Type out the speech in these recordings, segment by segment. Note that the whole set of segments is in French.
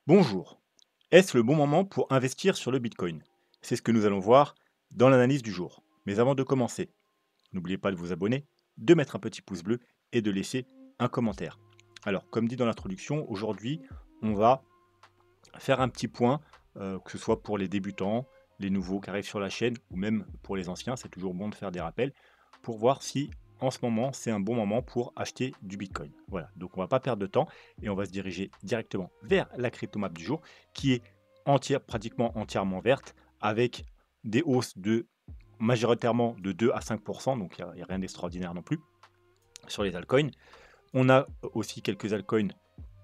Bonjour. Est-ce le bon moment pour investir sur le Bitcoin? C'est ce que nous allons voir dans l'analyse du jour. Mais avant de commencer, n'oubliez pas de vous abonner, de mettre un petit pouce bleu et de laisser un commentaire. Alors, comme dit dans l'introduction, aujourd'hui, on va faire un petit point, que ce soit pour les débutants, les nouveaux qui arrivent sur la chaîne ou même pour les anciens. C'est toujours bon de faire des rappels pour voir si en ce moment c'est un bon moment pour acheter du Bitcoin. Voilà, donc on va pas perdre de temps et on va se diriger directement vers la cryptomap du jour qui est pratiquement entièrement verte avec des hausses de majoritairement de 2 à 5, donc il y a rien d'extraordinaire non plus sur les altcoins. On a aussi quelques altcoins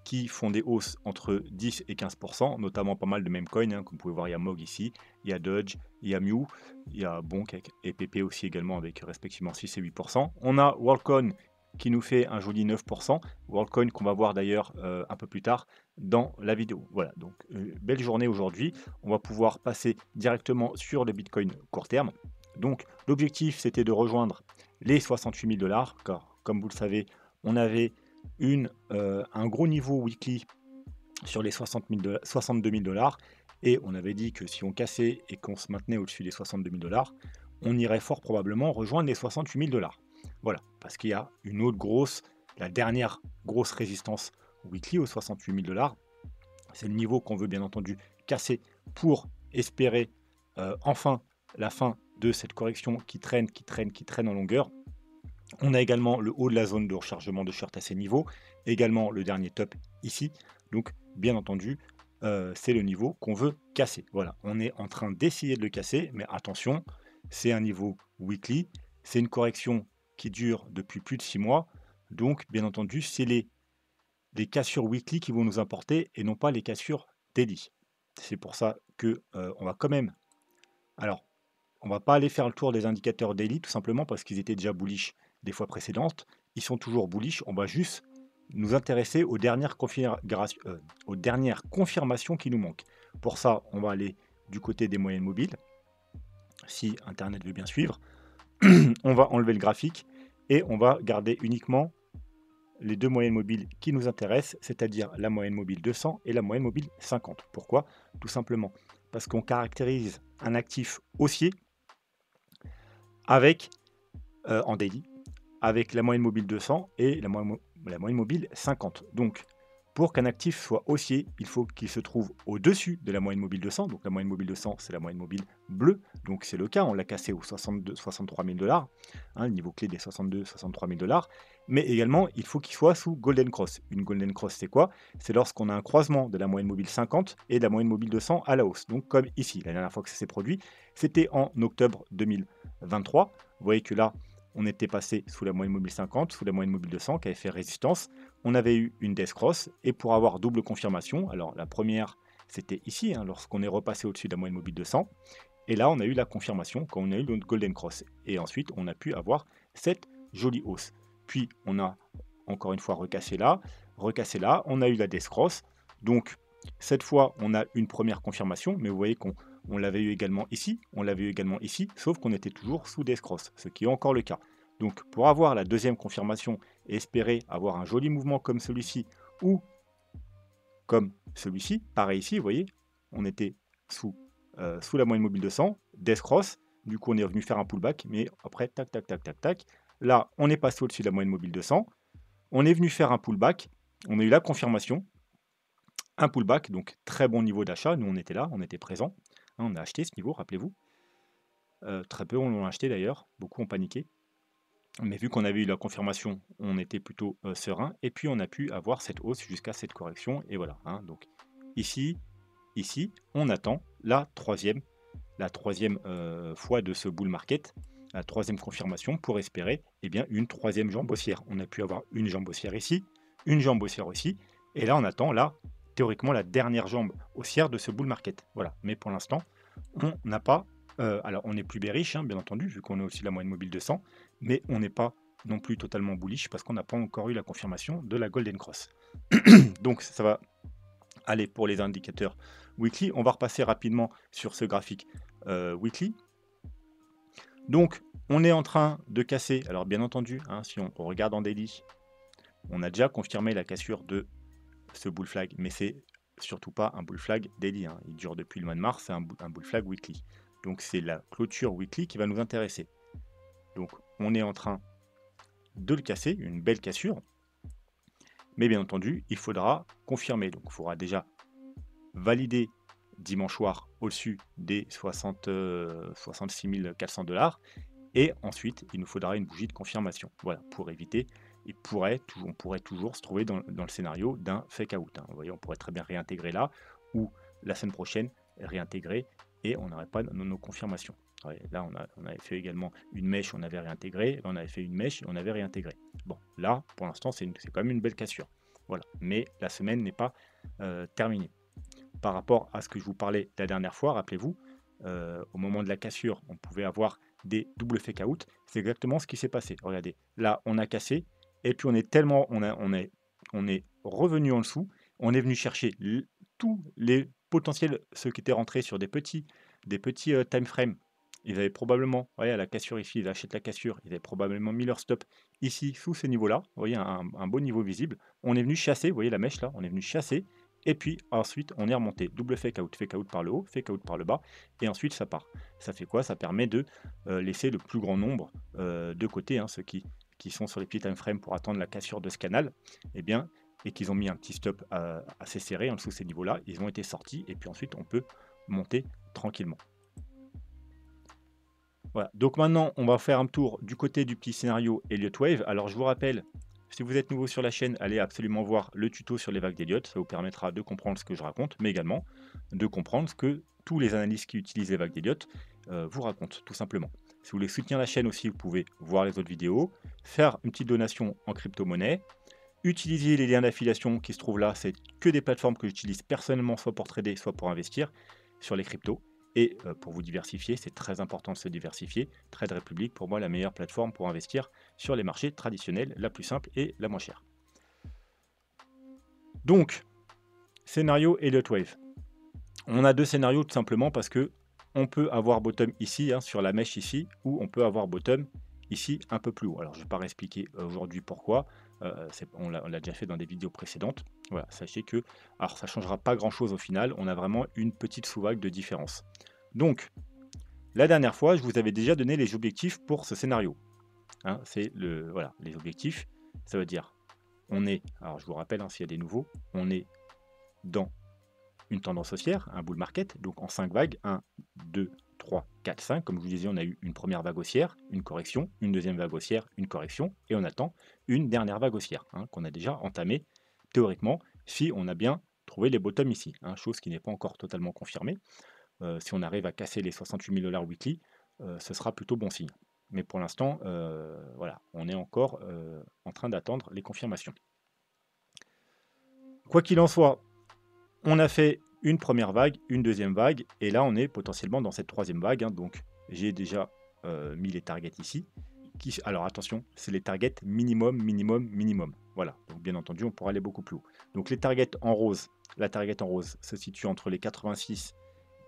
qui font des hausses entre 10 et 15 notamment pas mal de meme coins, hein, comme vous pouvez voir, il y a Mog ici, il y a Dodge, il y a Mew, il y a Bonk et PP aussi également avec respectivement 6 et 8 On a Worldcoin qui nous fait un joli 9 Worldcoin qu'on va voir d'ailleurs un peu plus tard dans la vidéo. Voilà, donc belle journée aujourd'hui. On va pouvoir passer directement sur le Bitcoin court terme. Donc l'objectif c'était de rejoindre les 68 000 $, car comme vous le savez, on avait un gros niveau weekly sur les 62 000 $, et on avait dit que si on cassait et qu'on se maintenait au-dessus des 62 000 $, on irait fort probablement rejoindre les 68 000 $. Voilà, parce qu'il y a une autre la dernière grosse résistance weekly aux 68 000 $. C'est le niveau qu'on veut bien entendu casser pour espérer enfin la fin de cette correction qui traîne en longueur. On a également le haut de la zone de rechargement de short à ces niveaux, également le dernier top ici. Donc, bien entendu, c'est le niveau qu'on veut casser. Voilà, on est en train d'essayer de le casser, mais attention, c'est un niveau weekly, c'est une correction qui dure depuis plus de 6 mois. Donc, bien entendu, c'est les cassures weekly qui vont nous importer et non pas les cassures daily. C'est pour ça que on va quand même. Alors, on va pas aller faire le tour des indicateurs daily, tout simplement parce qu'ils étaient déjà bullish des fois précédentes. Ils sont toujours bullish. On va juste nous intéresser aux dernières confirmations qui nous manquent. Pour ça, on va aller du côté des moyennes mobiles, si Internet veut bien suivre. On va enlever le graphique et on va garder uniquement les deux moyennes mobiles qui nous intéressent, c'est-à-dire la moyenne mobile 200 et la moyenne mobile 50. Pourquoi? Tout simplement parce qu'on caractérise un actif haussier avec en daily, avec la moyenne mobile 200 et la moyenne mobile 50. Donc, pour qu'un actif soit haussier, il faut qu'il se trouve au-dessus de la moyenne mobile 200. Donc, la moyenne mobile 200, c'est la moyenne mobile bleue. Donc, c'est le cas. On l'a cassé aux 63 000 $, hein, le niveau clé des 63 000 $. Mais également, il faut qu'il soit sous Golden Cross. Une Golden Cross, c'est quoi? C'est lorsqu'on a un croisement de la moyenne mobile 50 et de la moyenne mobile 200 à la hausse. Donc, comme ici, la dernière fois que ça s'est produit, c'était en octobre 2023. Vous voyez que là, on était passé sous la moyenne mobile 50, sous la moyenne mobile 200 qui avait fait résistance. On avait eu une death cross et pour avoir double confirmation, alors la première c'était ici, hein, lorsqu'on est repassé au-dessus de la moyenne mobile 200. Et là, on a eu la confirmation quand on a eu notre golden cross. Et ensuite, on a pu avoir cette jolie hausse. Puis, on a encore une fois recassé là. On a eu la death cross. Donc, cette fois, on a une première confirmation, mais vous voyez qu'on l'avait eu également ici, sauf qu'on était toujours sous death cross, ce qui est encore le cas. Donc, pour avoir la deuxième confirmation et espérer avoir un joli mouvement comme celui-ci ou comme celui-ci, pareil ici, vous voyez, on était sous la moyenne mobile 200, death cross, du coup on est revenu faire un pullback, mais après, tac, tac, tac, tac, tac, là, on est passé au-dessus de la moyenne mobile 200, on est venu faire un pullback, on a eu la confirmation, un pullback, donc très bon niveau d'achat, nous on était là, on était présent, hein, on a acheté ce niveau, rappelez-vous, très peu on l'a acheté d'ailleurs, beaucoup ont paniqué, mais vu qu'on avait eu la confirmation, on était plutôt serein, et puis on a pu avoir cette hausse jusqu'à cette correction, et voilà, hein, donc ici, on attend la troisième fois de ce bull market, la troisième confirmation pour espérer bien, une troisième jambe haussière. On a pu avoir une jambe haussière ici, une jambe haussière aussi, et là on attend théoriquement la dernière jambe haussière de ce bull market. Voilà, mais pour l'instant, on n'a pas... alors on est plus bearish, hein, bien entendu, vu qu'on a aussi la moyenne mobile 200, mais on n'est pas non plus totalement bullish parce qu'on n'a pas encore eu la confirmation de la Golden Cross. Donc ça va aller pour les indicateurs weekly. On va repasser rapidement sur ce graphique weekly. Donc, on est en train de casser. Alors, bien entendu, hein, si on regarde en daily, on a déjà confirmé la cassure de ce bull flag, mais c'est surtout pas un bull flag daily, hein. Il dure depuis le mois de mars, c'est un bull flag weekly. Donc c'est la clôture weekly qui va nous intéresser. Donc on est en train de le casser, une belle cassure. Mais bien entendu, il faudra confirmer. Donc il faudra déjà valider dimanche soir au-dessus des 66 400 $. Et ensuite, il nous faudra une bougie de confirmation. Voilà, pour éviter, on pourrait toujours se trouver dans le scénario d'un fake out, hein. Vous voyez, on pourrait très bien réintégrer là, ou la semaine prochaine, réintégrer, et on n'aurait pas nos confirmations. Ouais, là, on avait fait également une mèche, on avait réintégré, on avait fait une mèche et on avait réintégré. Bon, là, pour l'instant, c'est quand même une belle cassure. Voilà, mais la semaine n'est pas terminée. Par rapport à ce que je vous parlais la dernière fois, rappelez-vous, au moment de la cassure, on pouvait avoir des doubles fake out. C'est exactement ce qui s'est passé. Regardez, là, on a cassé, et puis on est tellement, on est revenu en dessous, on est venu chercher tous les potentiels, ceux qui étaient rentrés sur des petits time frames. Ils avaient probablement, voyez, à la cassure ici, ils achètent la cassure, ils avaient probablement mis leur stop ici, sous ces niveaux-là. Vous voyez, un beau niveau visible. On est venu chasser, vous voyez la mèche là, on est venu chasser, et puis ensuite on est remonté. Double fake out par le haut, fake out par le bas, et ensuite ça part. Ça fait quoi? Ça permet de laisser le plus grand nombre de côté, hein, ceux qui sont sur les petits time frames pour attendre la cassure de ce canal, eh bien, et qu'ils ont mis un petit stop assez serré en dessous de ces niveaux-là, ils ont été sortis, et puis ensuite on peut monter tranquillement. Voilà, donc maintenant on va faire un tour du côté du petit scénario Elliott Wave. Alors je vous rappelle, si vous êtes nouveau sur la chaîne, allez absolument voir le tuto sur les vagues d'Elliott, ça vous permettra de comprendre ce que je raconte, mais également de comprendre ce que tous les analystes qui utilisent les vagues d'Elliott vous racontent, tout simplement. Si vous voulez soutenir la chaîne aussi, vous pouvez voir les autres vidéos, faire une petite donation en crypto-monnaie, utiliser les liens d'affiliation qui se trouvent là, c'est que des plateformes que j'utilise personnellement, soit pour trader, soit pour investir sur les cryptos. Et pour vous diversifier, c'est très important de se diversifier. Trade Republic, pour moi, la meilleure plateforme pour investir sur les marchés traditionnels, la plus simple et la moins chère. Donc, scénario Elliott Wave. On a deux scénarios tout simplement parce que on peut avoir bottom ici, hein, sur la mèche ici, ou on peut avoir bottom ici un peu plus haut. Alors je ne vais pas expliquer aujourd'hui pourquoi, on l'a déjà fait dans des vidéos précédentes. Voilà, sachez que, alors ça ne changera pas grand chose au final, on a vraiment une petite sous-vague de différence. Donc, la dernière fois, je vous avais déjà donné les objectifs pour ce scénario. Hein, c'est voilà, les objectifs, ça veut dire, on est, alors je vous rappelle, hein, s'il y a des nouveaux, on est dans une tendance haussière, un bull market, donc en 5 vagues, 1, 2, 3, 4, 5. Comme je vous disais, on a eu une première vague haussière, une correction, une deuxième vague haussière, une correction, et on attend une dernière vague haussière, hein, qu'on a déjà entamée théoriquement, si on a bien trouvé les bottoms ici, hein, chose qui n'est pas encore totalement confirmée. Si on arrive à casser les 68 000 $ weekly, ce sera plutôt bon signe. Mais pour l'instant, voilà, on est encore en train d'attendre les confirmations. Quoi qu'il en soit, on a fait une première vague, une deuxième vague, et là on est potentiellement dans cette troisième vague, hein, donc j'ai déjà mis les targets ici. Alors attention, c'est les targets minimum, minimum, minimum. Voilà, donc bien entendu on pourra aller beaucoup plus haut. Donc les targets en rose, la target en rose se situe entre les 86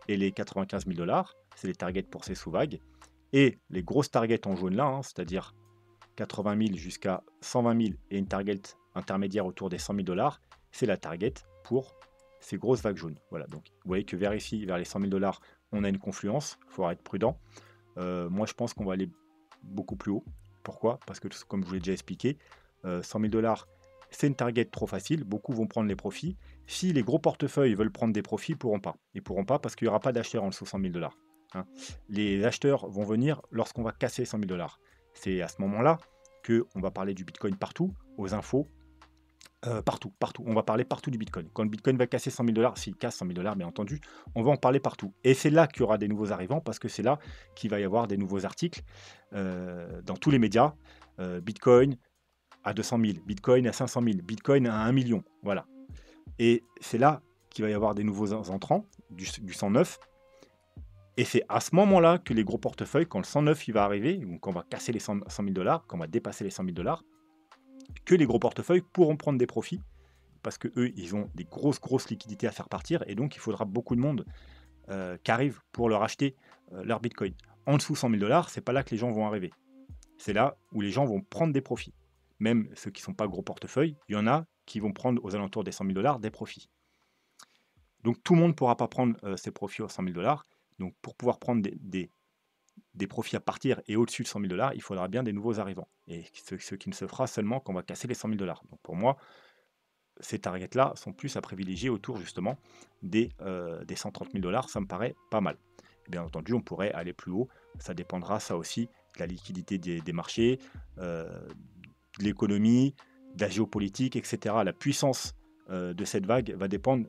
et les 95 000 $, c'est les targets pour ces sous-vagues. Et les grosses targets en jaune là, hein, c'est-à-dire 80 000 jusqu'à 120 000 et une target intermédiaire autour des 100 000 $, c'est la target pour ces grosses vagues jaunes. Voilà, donc vous voyez que vers ici, vers les 100 000 $, on a une confluence, il faudra être prudent. Moi je pense qu'on va aller beaucoup plus haut. Pourquoi? Parce que comme je vous l'ai déjà expliqué, 100 000 $, c'est une target trop facile, beaucoup vont prendre les profits. Si les gros portefeuilles veulent prendre des profits, ils pourront pas. Ils pourront pas parce qu'il n'y aura pas d'acheteurs en dessous de 100 000 $. Hein. Les acheteurs vont venir lorsqu'on va casser 100 000 $. C'est à ce moment-là qu'on va parler du Bitcoin partout, aux infos, partout. On va parler partout du Bitcoin. Quand le Bitcoin va casser 100 000 $, s'il casse 100 000 $, bien entendu, on va en parler partout. Et c'est là qu'il y aura des nouveaux arrivants, parce que c'est là qu'il va y avoir des nouveaux articles dans tous les médias. Bitcoin à 200 000, Bitcoin à 500 000, Bitcoin à 1 million. Voilà. Et c'est là qu'il va y avoir des nouveaux entrants, du 109. Et c'est à ce moment-là que les gros portefeuilles, quand le 109 il va arriver, ou quand on va casser les 100 000 $, quand on va dépasser les 100 000 $, que les gros portefeuilles pourront prendre des profits, parce que eux, ils ont des grosses liquidités à faire partir, et donc il faudra beaucoup de monde qui arrive pour leur acheter leur Bitcoin. En dessous de 100 000 $, c'est pas là que les gens vont arriver. C'est là où les gens vont prendre des profits. Même ceux qui ne sont pas gros portefeuilles, il y en a qui vont prendre aux alentours des 100 000 $ des profits. Donc tout le monde ne pourra pas prendre ses profits aux 100 000 $. Donc pour pouvoir prendre des profits à partir et au-dessus de 100 000 $, il faudra bien des nouveaux arrivants. Et ce qui ne se fera seulement quand on va casser les 100 000 $. Donc pour moi, ces targets-là sont plus à privilégier autour justement des 130 000 $. Ça me paraît pas mal. Bien entendu, on pourrait aller plus haut. Ça dépendra, ça aussi, de la liquidité des marchés, de l'économie, de la géopolitique, etc. La puissance de cette vague va dépendre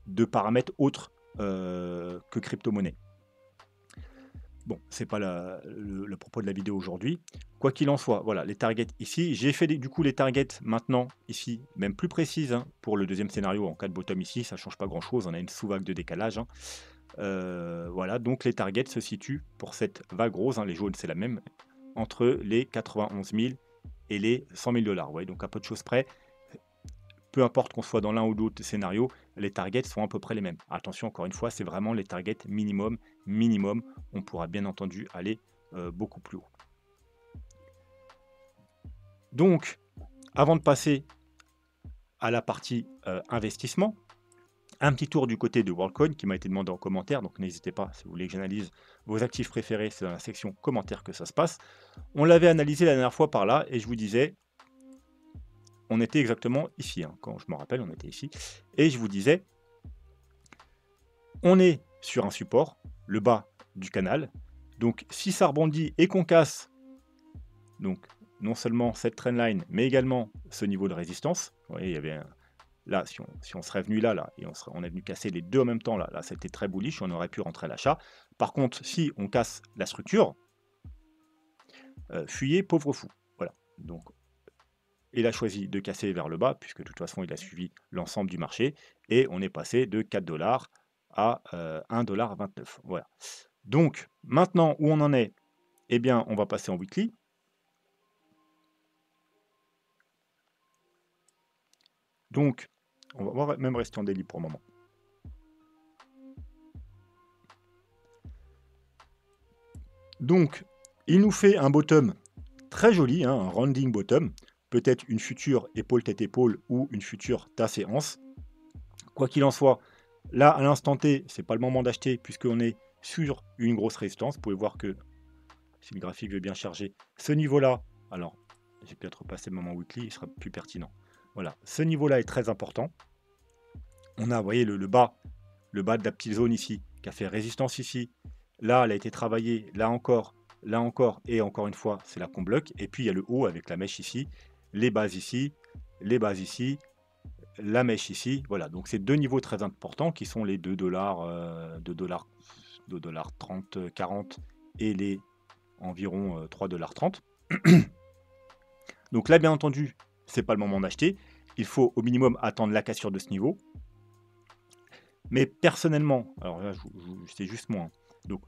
de paramètres autres que crypto-monnaie. Bon, c'est pas le propos de la vidéo aujourd'hui. Quoi qu'il en soit, voilà, les targets ici. J'ai fait du coup les targets maintenant ici, même plus précises hein, pour le deuxième scénario en cas de bottom ici. Ça change pas grand-chose, on a une sous-vague de décalage. Hein. Voilà, donc les targets se situent pour cette vague rose, hein, les jaunes c'est la même, entre les 91 000 et les 100 000 $. Ouais, donc à peu de choses près, peu importe qu'on soit dans l'un ou l'autre scénario, les targets sont à peu près les mêmes. Attention, encore une fois, c'est vraiment les targets minimum. On pourra bien entendu aller beaucoup plus haut. Donc, avant de passer à la partie investissement, un petit tour du côté de WorldCoin qui m'a été demandé en commentaire, donc n'hésitez pas, si vous voulez que j'analyse vos actifs préférés, c'est dans la section commentaires que ça se passe. On l'avait analysé la dernière fois par là, et je vous disais, on était exactement ici, hein, quand je me rappelle, on était ici, et je vous disais, on est sur un support, le bas du canal, donc si ça rebondit et qu'on casse, donc non seulement cette trendline, mais également ce niveau de résistance, vous voyez, il y avait un... Là, si on serait venu là, et on est venu casser les deux en même temps, là c'était très bullish, on aurait pu rentrer à l'achat. Par contre, si on casse la structure, fuyez, pauvre fou. Voilà. Donc, il a choisi de casser vers le bas, puisque de toute façon, il a suivi l'ensemble du marché, et on est passé de 4 $ à 1,29 $. Voilà. Donc, maintenant, où on en est, eh bien, on va passer en weekly. Donc, on va même rester en daily pour le moment. Donc, il nous fait un bottom très joli, hein, un rounding bottom, peut-être une future épaule tête épaule ou une future tasse et anse. Quoi qu'il en soit, là à l'instant T, c'est pas le moment d'acheter puisqu'on est sur une grosse résistance. Vous pouvez voir que si le graphique veut bien charger, ce niveau-là, alors j'ai peut-être repassé le moment weekly, il sera plus pertinent. Voilà, ce niveau-là est très important. On a, vous voyez, le bas de la petite zone ici, qui a fait résistance ici. Là, elle a été travaillée, là encore, et encore une fois, c'est là qu'on bloque. Et puis, il y a le haut avec la mèche ici, les bases ici, la mèche ici. Voilà, donc c'est deux niveaux très importants qui sont les 2 $, 2,30 $, 40 et les environ 3,30 $. Donc là, bien entendu, c'est pas le moment d'acheter. Il faut au minimum attendre la cassure de ce niveau. Mais personnellement, alors là, c'est juste moi. Hein. Donc,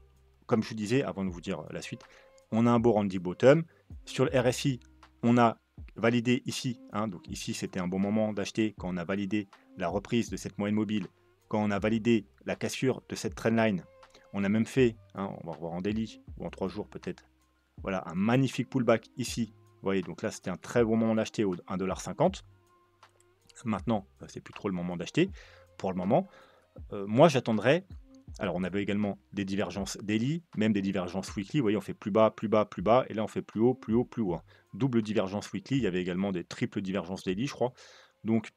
comme je vous disais, avant de vous dire la suite, on a un beau rounding bottom. Sur le RSI, on a validé ici. Hein, donc ici, c'était un bon moment d'acheter quand on a validé la reprise de cette moyenne mobile, quand on a validé la cassure de cette trendline. On a même fait, hein, on va revoir en daily ou en 3 jours peut-être, voilà, un magnifique pullback ici. Vous voyez, donc là, c'était un très bon moment d'acheter au 1,50 $. Maintenant, c'est plus trop le moment d'acheter pour le moment. Moi, j'attendrais. Alors, on avait également des divergences daily, même des divergences weekly. Vous voyez, on fait plus bas, plus bas, plus bas, et là, on fait plus haut, plus haut, plus haut. Hein. Double divergence weekly. Il y avait également des triples divergences daily, je crois. Donc,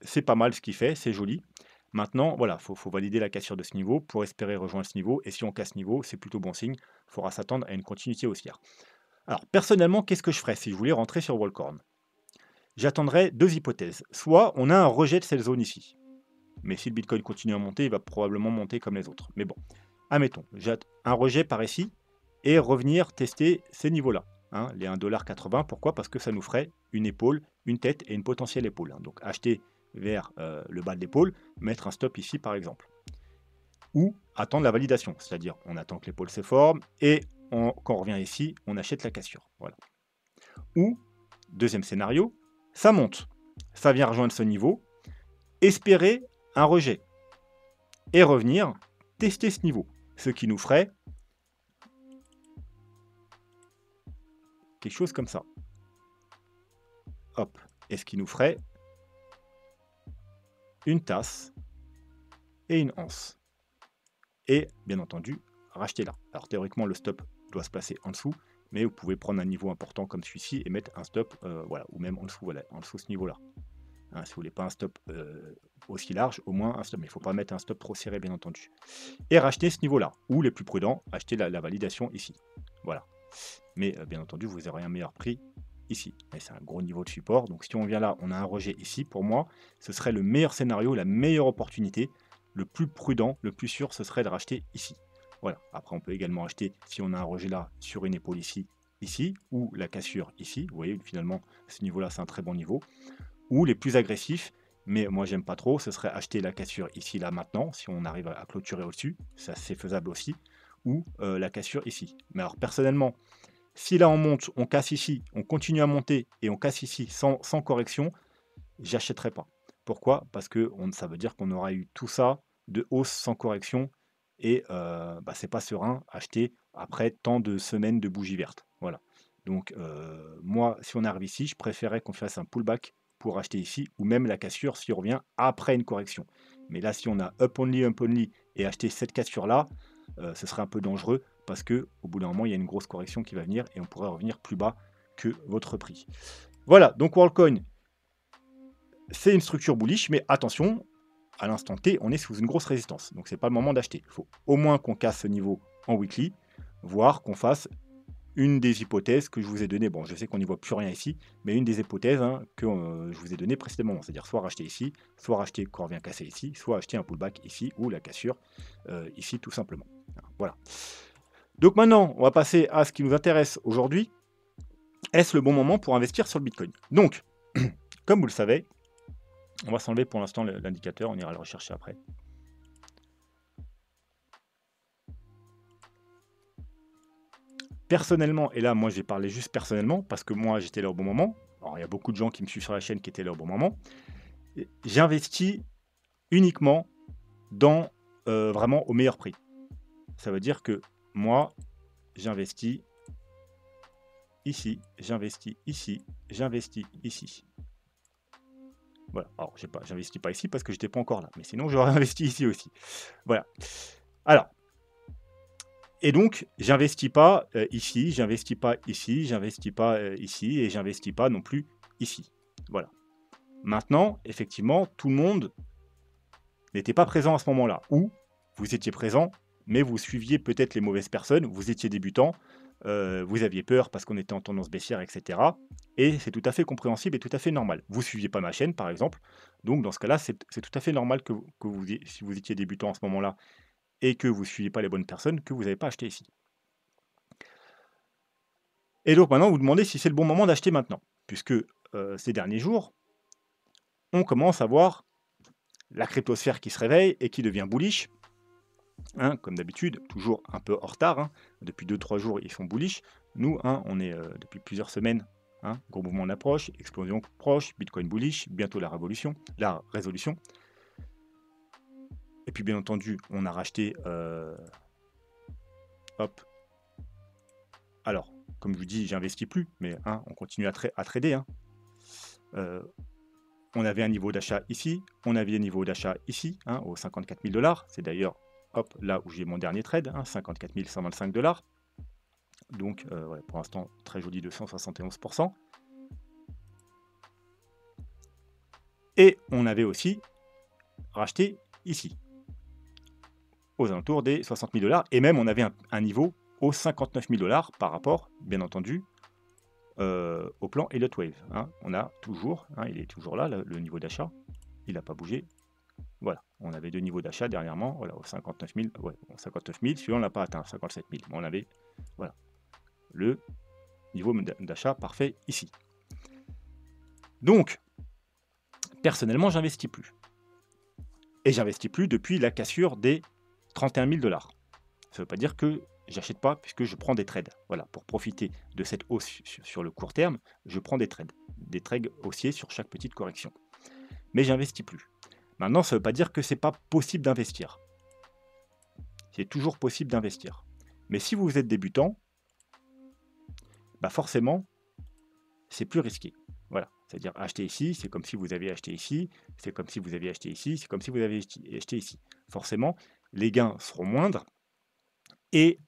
c'est pas mal ce qu'il fait, c'est joli. Maintenant, voilà, faut valider la cassure de ce niveau pour espérer rejoindre ce niveau. Et si on casse ce niveau, c'est plutôt bon signe. Il faudra s'attendre à une continuité haussière. Alors, personnellement, qu'est-ce que je ferais si je voulais rentrer sur WorldCoin? J'attendrais deux hypothèses. Soit on a un rejet de cette zone ici. Mais si le Bitcoin continue à monter, il va probablement monter comme les autres. Mais bon, admettons, j'ai un rejet par ici et revenir tester ces niveaux-là. Hein, les 1,80 $. Pourquoi? Parce que ça nous ferait une épaule, une tête et une potentielle épaule. Hein. Donc acheter vers le bas de l'épaule, mettre un stop ici par exemple. Ou attendre la validation, c'est-à-dire on attend que l'épaule se forme et quand on revient ici, on achète la cassure. Voilà. Ou, deuxième scénario, ça monte. Ça vient rejoindre ce niveau, espérer un rejet et revenir tester ce niveau, ce qui nous ferait quelque chose comme ça. Hop, et ce qui nous ferait une tasse et une anse. Et bien entendu, racheter là. Alors théoriquement, le stop doit se placer en dessous, mais vous pouvez prendre un niveau important comme celui-ci et mettre un stop, voilà, ou même en dessous, voilà, en dessous de ce niveau-là. Hein, si vous voulez pas un stop aussi large, au moins un stop, mais il ne faut pas mettre un stop trop serré, bien entendu. Et racheter ce niveau-là, ou les plus prudents, acheter la validation ici. Voilà. Mais bien entendu, vous aurez un meilleur prix ici. Et c'est un gros niveau de support. Donc si on vient là, on a un rejet ici. Pour moi, ce serait le meilleur scénario, la meilleure opportunité. Le plus prudent, le plus sûr, ce serait de racheter ici. Voilà. Après, on peut également acheter, si on a un rejet là, sur une épaule ici, ou la cassure ici. Vous voyez, finalement, ce niveau-là, c'est un très bon niveau. Ou les plus agressifs, mais moi, j'aime pas trop, ce serait acheter la cassure ici, là, maintenant, si on arrive à clôturer au-dessus. Ça, c'est faisable aussi. Ou la cassure ici. Mais alors, personnellement, si là on monte, on casse ici, on continue à monter et on casse ici sans correction, j'achèterai pas. Pourquoi? Parce que ça veut dire qu'on aura eu tout ça de hausse sans correction et c'est pas serein acheter après tant de semaines de bougies vertes. Voilà. Donc moi, si on arrive ici, je préférais qu'on fasse un pullback pour acheter ici ou même la cassure si on revient après une correction. Mais là, si on a up only et acheter cette cassure là, ce serait un peu dangereux parce que au bout d'un moment, il y a une grosse correction qui va venir et on pourrait revenir plus bas que votre prix. Voilà, donc WorldCoin, c'est une structure bullish, mais attention, à l'instant T, on est sous une grosse résistance. Donc, ce n'est pas le moment d'acheter. Il faut au moins qu'on casse ce niveau en weekly, voire qu'on fasse une des hypothèses que je vous ai données. Bon, je sais qu'on n'y voit plus rien ici, mais une des hypothèses que je vous ai données précédemment. C'est-à-dire soit racheter ici, soit racheter quand on revient casser ici, soit acheter un pullback ici ou la cassure ici tout simplement. Voilà. Donc maintenant, on va passer à ce qui nous intéresse aujourd'hui. Est-ce le bon moment pour investir sur le Bitcoin? Donc, comme vous le savez, on va s'enlever pour l'instant l'indicateur, on ira le rechercher après. Personnellement, et là moi j'ai parlé juste personnellement, parce que moi j'étais là au bon moment, alors il y a beaucoup de gens qui me suivent sur la chaîne qui étaient là au bon moment, j'investis uniquement dans vraiment au meilleur prix. Ça veut dire que moi j'investis ici, j'investis ici, j'investis ici. Voilà, alors j'investis pas ici parce que j'étais pas encore là, mais sinon j'aurais investi ici aussi. Voilà. Alors, et donc j'investis pas ici, j'investis pas ici, j'investis pas ici, et j'investis pas non plus ici. Voilà. Maintenant, effectivement, tout le monde n'était pas présent à ce moment-là, ou vous étiez présent, mais vous suiviez peut-être les mauvaises personnes, vous étiez débutant, vous aviez peur parce qu'on était en tendance baissière, etc. Et c'est tout à fait compréhensible et tout à fait normal. Vous ne suiviez pas ma chaîne, par exemple, donc dans ce cas-là, c'est tout à fait normal que si vous étiez débutant à ce moment-là et que vous ne suiviez pas les bonnes personnes, que vous n'avez pas acheté ici. Et donc maintenant, vous vous demandez si c'est le bon moment d'acheter maintenant, puisque ces derniers jours, on commence à voir la cryptosphère qui se réveille et qui devient bullish. Hein, comme d'habitude, toujours un peu en retard. Hein. Depuis 2-3 jours, ils sont bullish. Nous, on est depuis plusieurs semaines. Gros mouvement en approche, explosion proche, Bitcoin bullish, bientôt la résolution. Et puis bien entendu, on a racheté. Hop. Alors, comme je vous dis, j'investis plus, mais on continue à trader. On avait un niveau d'achat ici, on avait un niveau d'achat ici, aux 54 000 $. C'est d'ailleurs là où j'ai mon dernier trade, 54 125 $. Donc, pour l'instant, très joli de 171%. Et on avait aussi racheté ici, aux alentours des 60 000 $. Et même, on avait un niveau aux 59 000 $ par rapport, bien entendu, au plan Elliott Wave. On a toujours, il est toujours là, le niveau d'achat. Il n'a pas bougé. Voilà, on avait deux niveaux d'achat dernièrement, voilà, aux 59 000, celui-là on n'a pas atteint, 57 000, mais on avait, voilà, le niveau d'achat parfait ici. Donc, personnellement, j'investis plus. Et j'investis plus depuis la cassure des 31 000 $. Ça ne veut pas dire que j'achète pas, puisque je prends des trades. Voilà, pour profiter de cette hausse sur le court terme, je prends des trades haussiers sur chaque petite correction. Mais j'investis plus. Maintenant, ça ne veut pas dire que c'est pas possible d'investir. C'est toujours possible d'investir. Mais si vous êtes débutant, forcément, c'est plus risqué. Voilà. C'est-à-dire acheter ici, c'est comme si vous aviez acheté ici, c'est comme si vous aviez acheté ici, c'est comme si vous aviez acheté ici. Forcément, les gains seront moindres et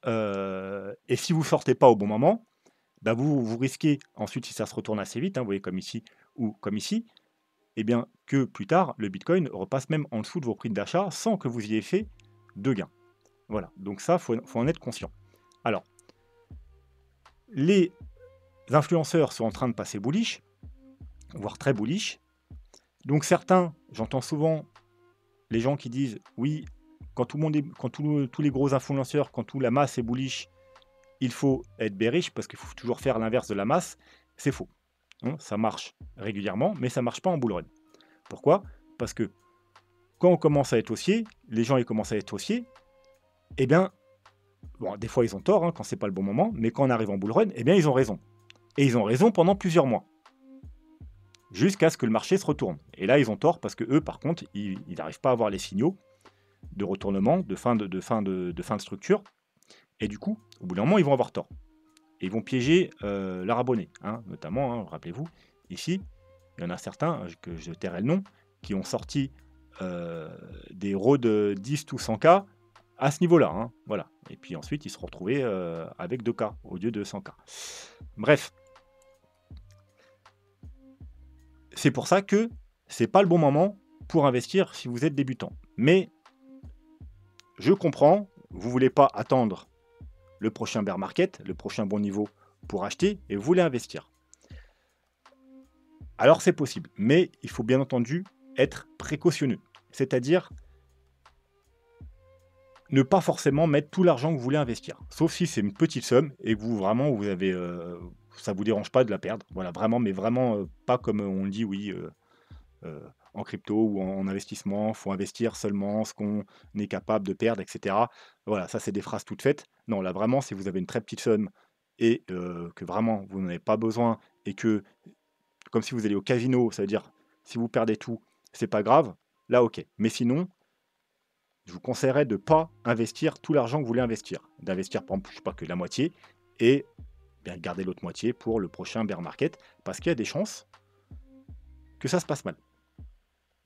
si vous sortez pas au bon moment, bah, vous risquez ensuite, si ça se retourne assez vite, hein, vous voyez comme ici ou comme ici, et bien que plus tard, le bitcoin repasse même en dessous de vos prix d'achat sans que vous ayez fait de gain. Voilà, donc ça, faut en être conscient. Alors, les influenceurs sont en train de passer bullish, voire très bullish. Donc certains, j'entends souvent les gens qui disent oui, quand tout le monde est, quand tous les gros influenceurs, quand toute la masse est bullish, il faut être bearish parce qu'il faut toujours faire l'inverse de la masse. C'est faux, hein. Ça marche régulièrement, mais ça marche pas en bull run. Pourquoi? Parce que quand on commence à être haussier, les gens ils commencent à être haussiers, eh bien, bon, des fois ils ont tort hein, quand c'est pas le bon moment, mais quand on arrive en bull run, eh bien ils ont raison. Et ils ont raison pendant plusieurs mois. Jusqu'à ce que le marché se retourne. Et là, ils ont tort parce que eux, par contre, ils n'arrivent pas à avoir les signaux de retournement, de fin de structure. Et du coup, au bout d'un moment, ils vont avoir tort. Et ils vont piéger leur abonné. Hein, notamment, hein, rappelez-vous, ici, il y en a certains, que je tairai le nom, qui ont sorti des roads 10 ou 100K à ce niveau-là. Hein, voilà. Et puis ensuite, ils se retrouvaient avec 2K au lieu de 100K. Bref. C'est pour ça que c'est pas le bon moment pour investir si vous êtes débutant. Mais je comprends, vous voulez pas attendre le prochain bear market, le prochain bon niveau pour acheter et vous voulez investir. Alors c'est possible, mais il faut bien entendu être précautionneux. C'est-à-dire ne pas forcément mettre tout l'argent que vous voulez investir. Sauf si c'est une petite somme et que vous avez ça vous dérange pas de la perdre. Voilà, vraiment, mais vraiment pas comme on le dit, oui. En crypto ou en investissement, il faut investir seulement ce qu'on est capable de perdre, etc. Voilà, ça c'est des phrases toutes faites. Non, là vraiment, si vous avez une très petite somme et que vraiment vous n'en avez pas besoin et que, comme si vous alliez au casino, ça veut dire si vous perdez tout, c'est pas grave, là ok. Mais sinon, je vous conseillerais de ne pas investir tout l'argent que vous voulez investir. D'investir, par exemple, je sais pas, que la moitié et bien garder l'autre moitié pour le prochain bear market parce qu'il y a des chances que ça se passe mal.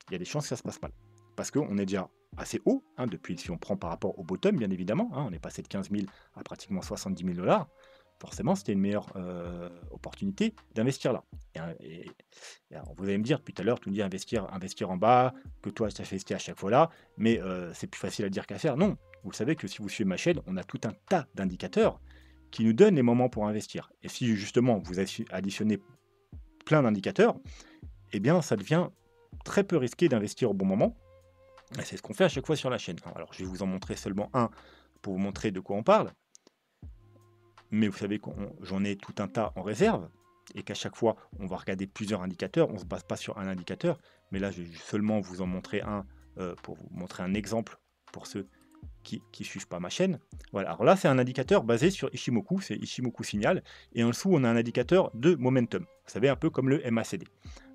Il y a des chances que ça se passe mal. Parce qu'on est déjà assez haut, hein, depuis, si on prend par rapport au bottom, bien évidemment, hein, on est passé de 15 000 à pratiquement 70 000 $. Forcément, c'était une meilleure opportunité d'investir là. Et alors, vous allez me dire, depuis tout à l'heure, tu me dis investir en bas, que toi, tu as fait à chaque fois là, mais c'est plus facile à dire qu'à faire. Non, vous savez que si vous suivez ma chaîne, on a tout un tas d'indicateurs qui nous donnent les moments pour investir. Et si justement, vous additionnez plein d'indicateurs, eh bien, ça devient très peu risqué d'investir au bon moment. Et c'est ce qu'on fait à chaque fois sur la chaîne. Alors, je vais vous en montrer seulement un pour vous montrer de quoi on parle. Mais vous savez que j'en ai tout un tas en réserve et qu'à chaque fois, on va regarder plusieurs indicateurs. On ne se base pas sur un indicateur. Mais là, je vais seulement vous en montrer un pour vous montrer un exemple pour ceux qui ne suivent pas ma chaîne. Voilà. Alors là, c'est un indicateur basé sur Ichimoku. C'est Ichimoku Signal. Et en dessous, on a un indicateur de momentum. Vous savez, un peu comme le MACD.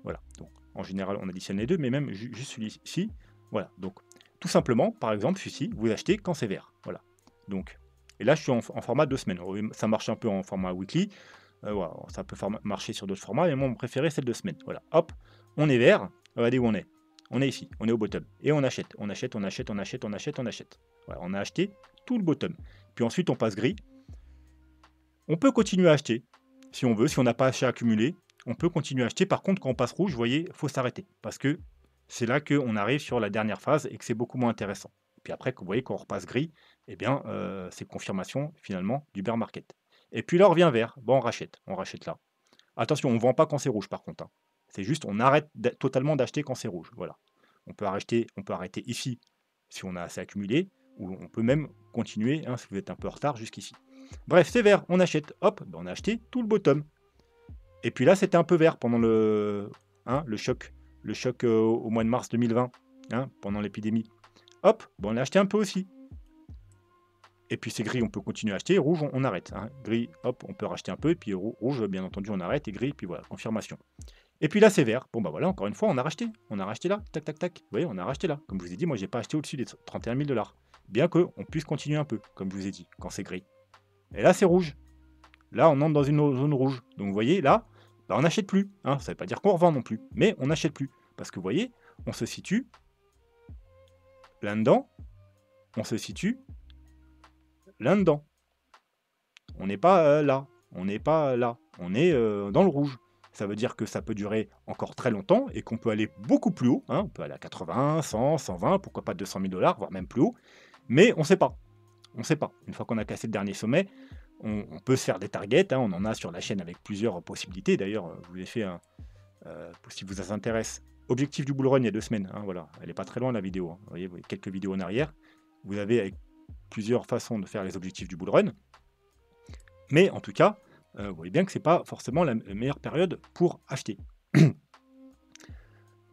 Voilà. Donc, en général, on additionne les deux, mais même juste celui-ci. Voilà. Donc, tout simplement, par exemple, celui-ci, vous achetez quand c'est vert. Voilà. Donc, et là, je suis en format 2 semaines. Ça marche un peu en format weekly. Voilà. Ça peut marcher sur d'autres formats, mais moi, mon préféré, c'est le 2 semaines. Voilà. Hop, on est vert. Regardez où on est. On est ici. On est au bottom. Et on achète. On achète, on achète, on achète, on achète, on achète. Voilà. On a acheté tout le bottom. Puis ensuite, on passe gris. On peut continuer à acheter, si on veut. Si on n'a pas assez accumulé, on peut continuer à acheter. Par contre, quand on passe rouge, vous voyez, il faut s'arrêter. Parce que c'est là qu'on arrive sur la dernière phase et que c'est beaucoup moins intéressant. Puis après, vous voyez, quand on repasse gris, eh bien, c'est confirmation finalement du bear market. Et puis là, on revient vert. Bon, on rachète là. Attention, on ne vend pas quand c'est rouge par contre. Hein. C'est juste, on arrête totalement d'acheter quand c'est rouge. Voilà. On peut arrêter ici si on a assez accumulé, ou on peut même continuer, hein, si vous êtes un peu en retard, jusqu'ici. Bref, c'est vert, on achète. Hop, ben on a acheté tout le bottom. Et puis là, c'était un peu vert pendant le choc au mois de mars 2020, hein, pendant l'épidémie. Hop, bon, on a acheté un peu aussi. Et puis c'est gris, on peut continuer à acheter. Rouge, on arrête. Hein. Gris, hop, on peut racheter un peu. Et puis rouge, bien entendu, on arrête. Et gris, puis voilà, confirmation. Et puis là, c'est vert. Bon, bah voilà, encore une fois, on a racheté. On a racheté là. Tac, tac, tac. Vous voyez, on a racheté là. Comme je vous ai dit, moi, j'ai pas acheté au-dessus des 31 000 $. Bien qu'on puisse continuer un peu, comme je vous ai dit, quand c'est gris. Et là, c'est rouge. Là, on entre dans une zone rouge. Donc, vous voyez, là, bah, on n'achète plus, hein. Ça ne veut pas dire qu'on revend non plus, mais on n'achète plus. Parce que vous voyez, on se situe là-dedans, on se situe là-dedans. On n'est pas là, on n'est pas là, on est dans le rouge. Ça veut dire que ça peut durer encore très longtemps et qu'on peut aller beaucoup plus haut, hein. On peut aller à 80, 100, 120, pourquoi pas 200 000 $, voire même plus haut, mais on ne sait pas. On ne sait pas. Une fois qu'on a cassé le dernier sommet, on peut se faire des targets, hein. On en a sur la chaîne avec plusieurs possibilités. D'ailleurs, je vous ai fait un, si vous ça intéresse, objectif du bull run il y a 2 semaines, hein, voilà. Elle n'est pas très loin la vidéo, hein. Vous voyez quelques vidéos en arrière. Vous avez avec plusieurs façons de faire les objectifs du bull run. Mais en tout cas, vous voyez bien que ce n'est pas forcément la meilleure période pour acheter.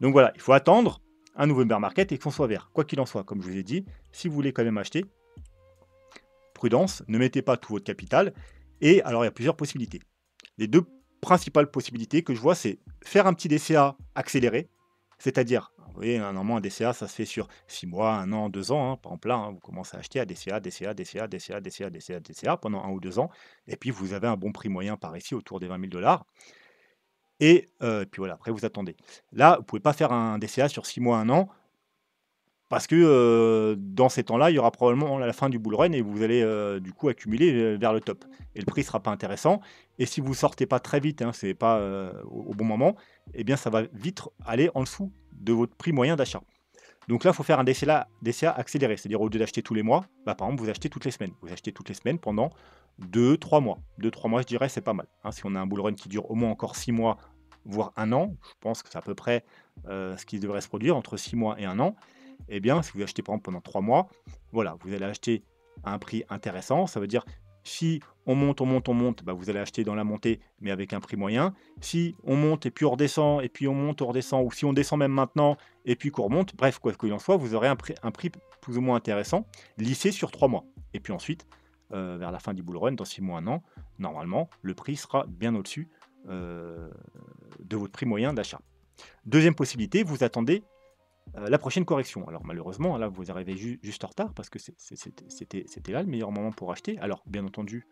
Donc voilà, il faut attendre un nouveau bear market et qu'on soit vert. Quoi qu'il en soit, comme je vous ai dit, si vous voulez quand même acheter, prudence, ne mettez pas tout votre capital. Et alors, il y a plusieurs possibilités. Les deux principales possibilités que je vois, c'est faire un petit DCA accéléré, c'est-à-dire, vous voyez, normalement, un DCA, ça se fait sur 6 mois, 1 an, 2 ans, hein, par exemple là, hein, vous commencez à acheter à DCA, DCA, DCA, DCA, DCA, DCA, DCA pendant 1 ou 2 ans, et puis vous avez un bon prix moyen par ici, autour des 20 000 $, et puis voilà, après vous attendez. Là, vous ne pouvez pas faire un DCA sur 6 mois, 1 an, parce que dans ces temps-là, il y aura probablement la fin du bull run et vous allez du coup accumuler vers le top. Et le prix ne sera pas intéressant. Et si vous ne sortez pas très vite, hein, c'est pas au bon moment, eh bien ça va vite aller en dessous de votre prix moyen d'achat. Donc là, il faut faire un DCA accéléré. C'est-à-dire au lieu d'acheter tous les mois, bah, par exemple, vous achetez toutes les semaines. Vous achetez toutes les semaines pendant 2-3 mois. 2-3 mois, je dirais, c'est pas mal, hein. Si on a un bull run qui dure au moins encore 6 mois, voire 1 an, je pense que c'est à peu près ce qui devrait se produire, entre 6 mois et 1 an. Eh bien, si vous achetez par exemple pendant 3 mois, voilà, vous allez acheter à un prix intéressant. Ça veut dire, si on monte, on monte, on monte, bah, vous allez acheter dans la montée, mais avec un prix moyen. Si on monte et puis on redescend, et puis on monte, on redescend, ou si on descend même maintenant, et puis qu'on remonte, bref, quoi qu'il en soit, vous aurez un prix plus ou moins intéressant, lissé sur 3 mois. Et puis ensuite, vers la fin du bull run, dans 6 mois, 1 an, normalement, le prix sera bien au-dessus de votre prix moyen d'achat. Deuxième possibilité, vous attendez la prochaine correction. Alors malheureusement, là, vous arrivez juste en retard parce que c'était là le meilleur moment pour acheter. Alors bien entendu,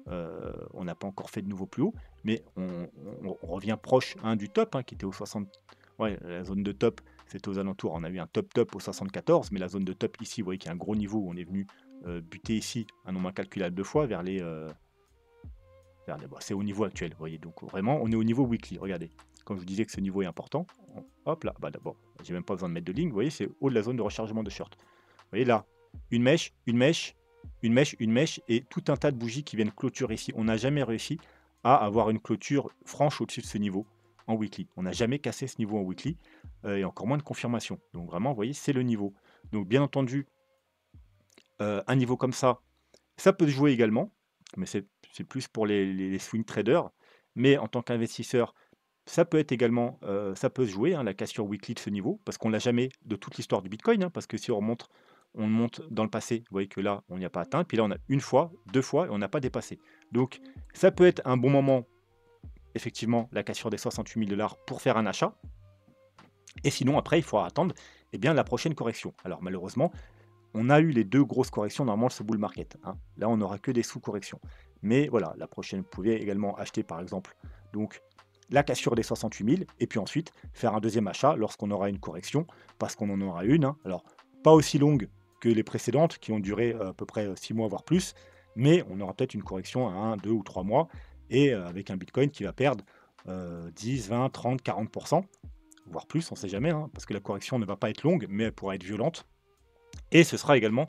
on n'a pas encore fait de nouveau plus haut, mais on revient proche, hein, du top, hein, qui était au 60. Ouais, la zone de top, c'était aux alentours. On a eu un top au 74, mais la zone de top ici, vous voyez qu'il y a un gros niveau où on est venu buter ici un nombre incalculable de fois vers les... Bah, c'est au niveau actuel, vous voyez. Donc vraiment, on est au niveau weekly. Regardez, quand je vous disais que ce niveau est important, hop là, bah d'abord, j'ai même pas besoin de mettre de ligne. Vous voyez, c'est haut de la zone de rechargement de short. Vous voyez là, une mèche, une mèche, une mèche, une mèche, et tout un tas de bougies qui viennent clôturer ici. On n'a jamais réussi à avoir une clôture franche au-dessus de ce niveau en weekly. On n'a jamais cassé ce niveau en weekly, et encore moins de confirmation. Donc vraiment, vous voyez, c'est le niveau. Donc bien entendu, un niveau comme ça peut se jouer également, mais c'est plus pour les swing traders. Mais en tant qu'investisseur, ça peut être également, ça peut se jouer, hein, la cassure weekly de ce niveau, parce qu'on l'a jamais de toute l'histoire du Bitcoin, hein, parce que si on monte dans le passé, vous voyez que là, on n'y a pas atteint, puis là, on a une fois, 2 fois, et on n'a pas dépassé. Donc, ça peut être un bon moment, effectivement, la cassure des 68 000 $ pour faire un achat. Et sinon, après, il faudra attendre, eh bien, la prochaine correction. Alors, malheureusement, on a eu les 2 grosses corrections normalement de ce bull market, hein. Là, on n'aura que des sous-corrections. Mais voilà, la prochaine, vous pouvez également acheter, par exemple, donc la cassure des 68 000, et puis ensuite faire un deuxième achat lorsqu'on aura une correction, parce qu'on en aura une, hein. Alors, pas aussi longue que les précédentes, qui ont duré à peu près 6 mois, voire plus, mais on aura peut-être une correction à 1, 2 ou 3 mois, et avec un Bitcoin qui va perdre 10, 20, 30, 40%, voire plus, on ne sait jamais, hein, parce que la correction ne va pas être longue, mais elle pourra être violente. Et ce sera également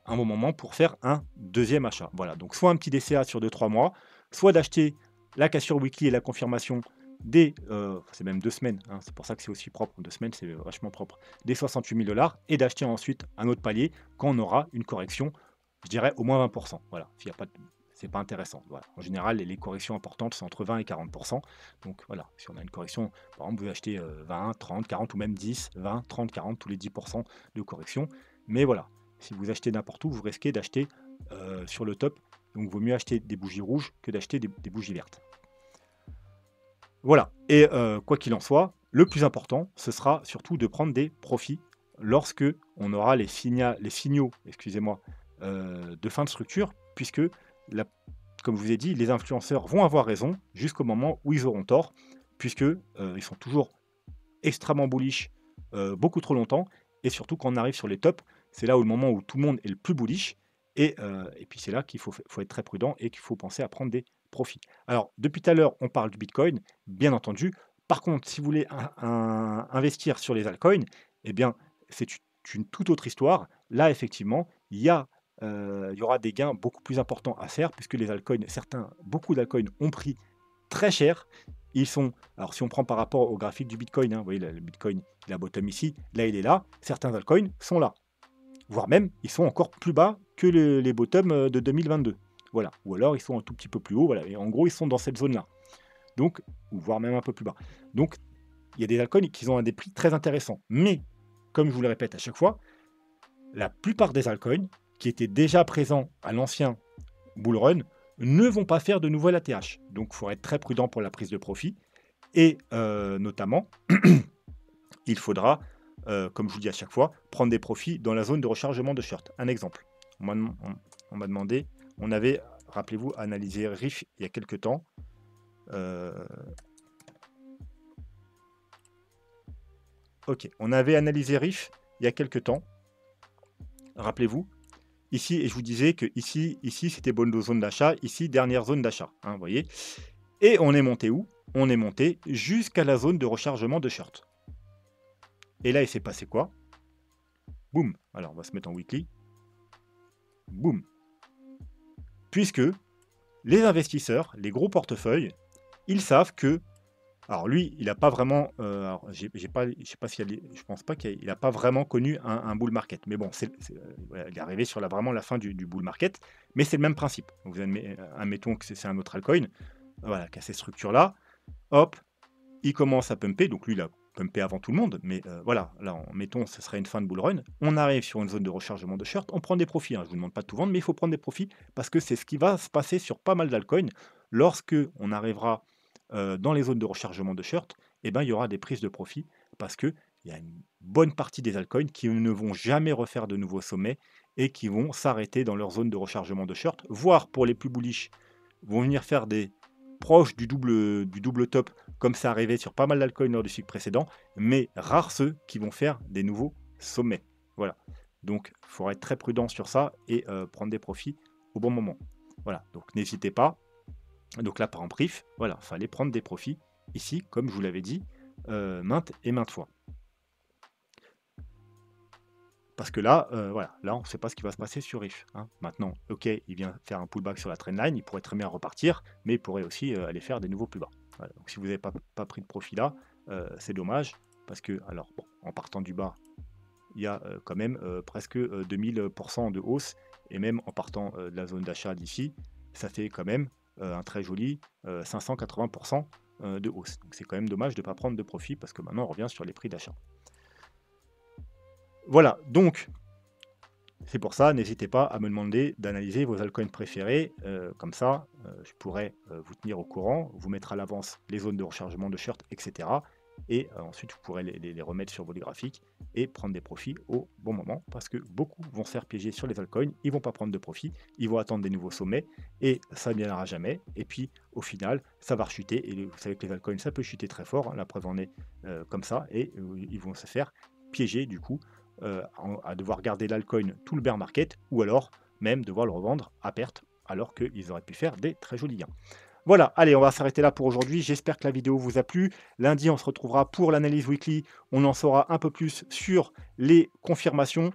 un bon moment pour faire un deuxième achat. Voilà, donc soit un petit DCA sur 2-3 mois, soit d'acheter la cassure weekly et la confirmation des, c'est même 2 semaines, hein, c'est pour ça que c'est aussi propre, 2 semaines c'est vachement propre, des 68 000 $, et d'acheter ensuite un autre palier quand on aura une correction, je dirais au moins 20%. Voilà, s'il y a pas de... c'est pas intéressant. Voilà. En général, les corrections importantes, c'est entre 20 et 40%. Donc voilà, si on a une correction, par exemple, vous achetez 20, 30, 40 ou même 10, 20, 30, 40, tous les 10% de correction. Mais voilà, si vous achetez n'importe où, vous risquez d'acheter sur le top. Donc il vaut mieux acheter des bougies rouges que d'acheter des bougies vertes. Voilà, et quoi qu'il en soit, le plus important, ce sera surtout de prendre des profits lorsque on aura les signaux, excusez-moi, de fin de structure, puisque, comme je vous ai dit, les influenceurs vont avoir raison jusqu'au moment où ils auront tort. puisque ils sont toujours extrêmement bullish, beaucoup trop longtemps et surtout quand on arrive sur les tops, c'est là où le moment où tout le monde est le plus bullish et puis c'est là qu'il faut être très prudent et qu'il faut penser à prendre des profits. Alors depuis tout à l'heure, on parle du bitcoin, bien entendu. Par contre, si vous voulez investir sur les altcoins, eh bien, c'est une toute autre histoire. Là, effectivement, il y aura des gains beaucoup plus importants à faire puisque les altcoins, beaucoup d'altcoins ont pris très cher. Alors si on prend par rapport au graphique du Bitcoin, hein, vous voyez, le Bitcoin, il a bottom ici, là il est là, certains altcoins sont là, voire même ils sont encore plus bas que les bottoms de 2022. Voilà, ou alors ils sont un tout petit peu plus haut, voilà, et en gros ils sont dans cette zone-là, donc, ou voire même un peu plus bas. Donc il y a des altcoins qui ont des prix très intéressants, mais comme je vous le répète à chaque fois, la plupart des altcoins qui étaient déjà présents à l'ancien bull run ne vont pas faire de nouvel ATH. Donc, il faut être très prudent pour la prise de profit. Et notamment, il faudra, comme je vous dis à chaque fois, prendre des profits dans la zone de rechargement de short. Un exemple, on m'a demandé, on avait, rappelez-vous, analysé RIF il y a quelques temps. Ok, on avait analysé RIF il y a quelques temps. Rappelez-vous, ici, et je vous disais que ici c'était bonne zone d'achat, ici, dernière zone d'achat, hein, vous voyez. Et on est monté où? On est monté jusqu'à la zone de rechargement de short. Et là, il s'est passé quoi? Boum. Alors, on va se mettre en weekly. Boum. Puisque les investisseurs, les gros portefeuilles, ils savent que... Alors lui, il n'a pas vraiment... je pense pas qu'il n'a pas vraiment connu un bull market. Mais bon, voilà, il est arrivé sur vraiment la fin du bull market. Mais c'est le même principe. Vous admettons que c'est un autre altcoin, voilà, qui a ces structures-là. Hop, il commence à pumper. Donc lui, il a pumpé avant tout le monde. Mais voilà, là, mettons, ce serait une fin de bull run. On arrive sur une zone de rechargement de short. On prend des profits. Hein. Je ne vous demande pas de tout vendre, mais il faut prendre des profits parce que c'est ce qui va se passer sur pas mal d'altcoins. Lorsque on arrivera dans les zones de rechargement de short, eh ben, il y aura des prises de profit parce qu'il y a une bonne partie des altcoins qui ne vont jamais refaire de nouveaux sommets et qui vont s'arrêter dans leur zone de rechargement de short, voire pour les plus bullish, vont venir faire des proches du double top, comme ça arrivait sur pas mal d'altcoins lors du cycle précédent, mais rares ceux qui vont faire des nouveaux sommets. Voilà. Donc, il faudra être très prudent sur ça et prendre des profits au bon moment. Voilà. Donc, n'hésitez pas. Donc là, par exemple, RIF, voilà, il fallait prendre des profits ici, comme je vous l'avais dit, maintes et maintes fois. Parce que là, voilà, là, on ne sait pas ce qui va se passer sur RIF. Hein. Maintenant, ok, il vient faire un pullback sur la trendline, il pourrait très bien repartir, mais il pourrait aussi aller faire des nouveaux plus bas. Voilà. Donc si vous n'avez pas pris de profit là, c'est dommage, parce que, alors, bon, en partant du bas, il y a quand même presque 2000% de hausse, et même en partant de la zone d'achat d'ici, ça fait quand même un très joli 580% de hausse. Donc c'est quand même dommage de ne pas prendre de profit, parce que maintenant on revient sur les prix d'achat. Voilà, donc c'est pour ça, n'hésitez pas à me demander d'analyser vos altcoins préférés, comme ça je pourrais vous tenir au courant, vous mettre à l'avance les zones de rechargement de short, etc. Et ensuite vous pourrez les remettre sur votre graphique et prendre des profits au bon moment, parce que beaucoup vont se faire piéger sur les altcoins, ils vont pas prendre de profit, ils vont attendre des nouveaux sommets, et ça ne viendra jamais, et puis au final ça va rechuter, et vous savez que les altcoins ça peut chuter très fort, hein, la preuve en est comme ça, et ils vont se faire piéger du coup, à devoir garder l'altcoin tout le bear market, ou alors même devoir le revendre à perte, alors qu'ils auraient pu faire des très jolis gains. Voilà, allez, on va s'arrêter là pour aujourd'hui. J'espère que la vidéo vous a plu. Lundi, on se retrouvera pour l'analyse weekly. On en saura un peu plus sur les confirmations.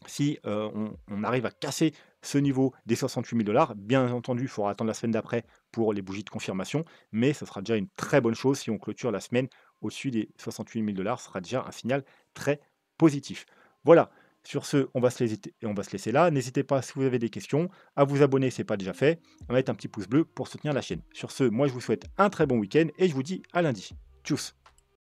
Si on arrive à casser ce niveau des 68 000 $, bien entendu, il faudra attendre la semaine d'après pour les bougies de confirmation, mais ce sera déjà une très bonne chose si on clôture la semaine au-dessus des 68 000 $. Ce sera déjà un signal très positif. Voilà, sur ce, on va se laisser là. N'hésitez pas, si vous avez des questions, à vous abonner si ce n'est pas déjà fait, à mettre un petit pouce bleu pour soutenir la chaîne. Sur ce, moi je vous souhaite un très bon week-end et je vous dis à lundi. Tchuss!